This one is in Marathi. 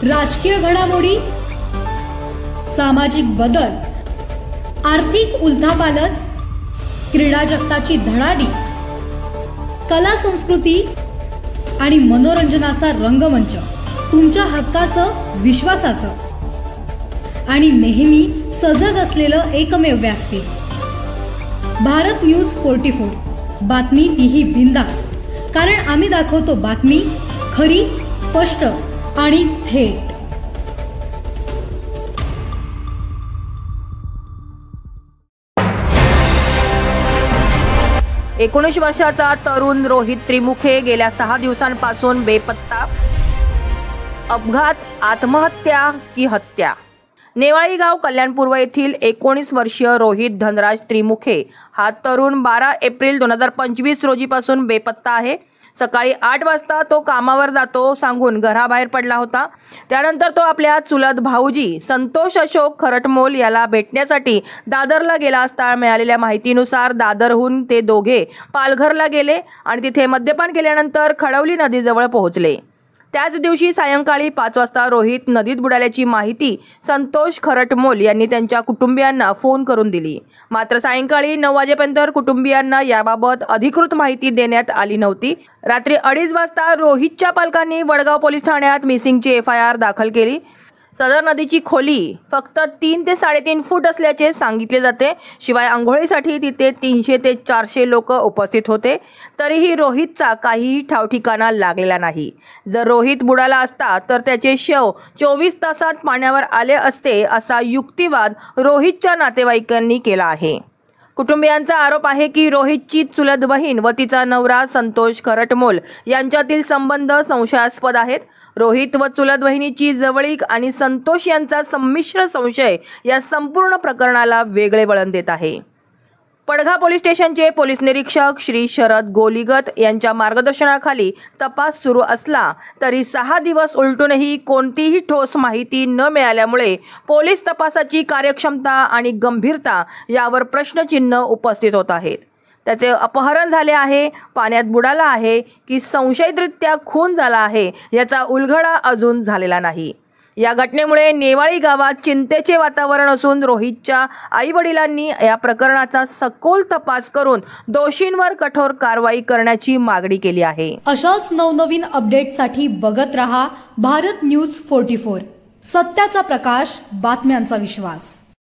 राजकीय घडामोडी, सामाजिक बदल, आर्थिक उलथापालथ, क्रीडा जगताची धडाडी, कला संस्कृती आणि मनोरंजनाचा रंगमंच, तुमच्या हक्काचं, विश्वासाचं आणि नेहमी सजग असलेलं एकमेव व्यासपीठ भारत न्यूज 44। बातमी तीही बिनधास्त, कारण आम्ही दाखवतो बातमी खरी, स्पष्ट आणि थेट। 19 वर्षाचा तरुण रोहित त्रिमुखे गेल्या 6 दिवसांपासून बेपत्ता। अपघात, आत्महत्या की हत्या? नेवाळी गाव कल्याणपूर्व येथील 19 वर्षीय रोहित धनराज त्रिमुखे हा तरुण 12 एप्रिल 2025 रोजीपासून बेपत्ता आहे। सकाळी 8 वाजता तो कामावर जातो सांगून घराबाहेर पडला होता। त्यानंतर तो आपल्या चुलत भाऊजी संतोष अशोक खरटमोल याला भेटण्यासाठी दादरला गेला असता मिळालेल्या माहितीनुसार दादरहून ते दोघे पालघरला गेले आणि तिथे मद्यपान केल्यानंतर खडवली नदीजवळ पोहोचले। त्याच दिवशी सायंकाळी 5 वाजता रोहित नदीत बुडाल्याची माहिती संतोष खरटमोल यांनी त्यांच्या कुटुंबियांना फोन करून दिली। मात्र सायंकाळी 9 वाजेपर्यंत कुटुंबियांना याबाबत अधिकृत माहिती देण्यात आली नव्हती। रात्री 2:30 वाजता रोहितच्या पालकांनी वडगाव पोलीस ठाण्यात मिसिंगची FIR दाखल केली। सदर नदीची खोली फक्त 3 ते 3.5 फूट असल्याचे सांगितले जाते। शिवाय अंघोळीसाठी तिथे 300 ते 400 लोक उपस्थित होते। तरीही रोहितचा काहीही ठावठिकाणा लागलेला नाही। जर रोहित बुडाला असता तर त्याचे शव 24 तासात पाण्यावर आले असते असा युक्तिवाद रोहितच्या नातेवाईकांनी केला आहे। कुटुंबियांचा आरोप आहे की रोहितची चुलत बहीण व तिचा नवरा संतोष खरटमोल यांच्यातील संबंध संशयास्पद आहेत। रोहित व चुलत बहिणीची जवळीक आणि संतोष यांचा संमिश्र संशय या संपूर्ण प्रकरणाला वेगळे वळण देत आहे। पडघा पोलीस स्टेशनचे पोलीस निरीक्षक श्री शरद गोलीगत यांच्या मार्गदर्शनाखाली तपास सुरू असला तरी 6 दिवस उलटूनही कोणतीही ठोस माहिती न मिळाल्यामुळे पोलीस तपासाची कार्यक्षमता आणि गंभीरता यावर प्रश्नचिन्ह उपस्थित होत आहेत। त्याचे अपहरण झाले आहे, पाण्यात बुडाला आहे की संशयितरित्या खून झाला आहे याचा उलगडा अजून झालेला नाही। या घटनेमुळे नेवाळी गावात चिंतेचे वातावरण असून रोहितच्या आई-वडिलांनी या प्रकरणाचा सखोल तपास करून दोषींवर कठोर कारवाई करण्याची मागणी केली आहे। अशाच नवनवीन अपडेटसाठी बघत रहा भारत न्यूज 44। सत्याचा प्रकाश, बातम्यांचा विश्वास।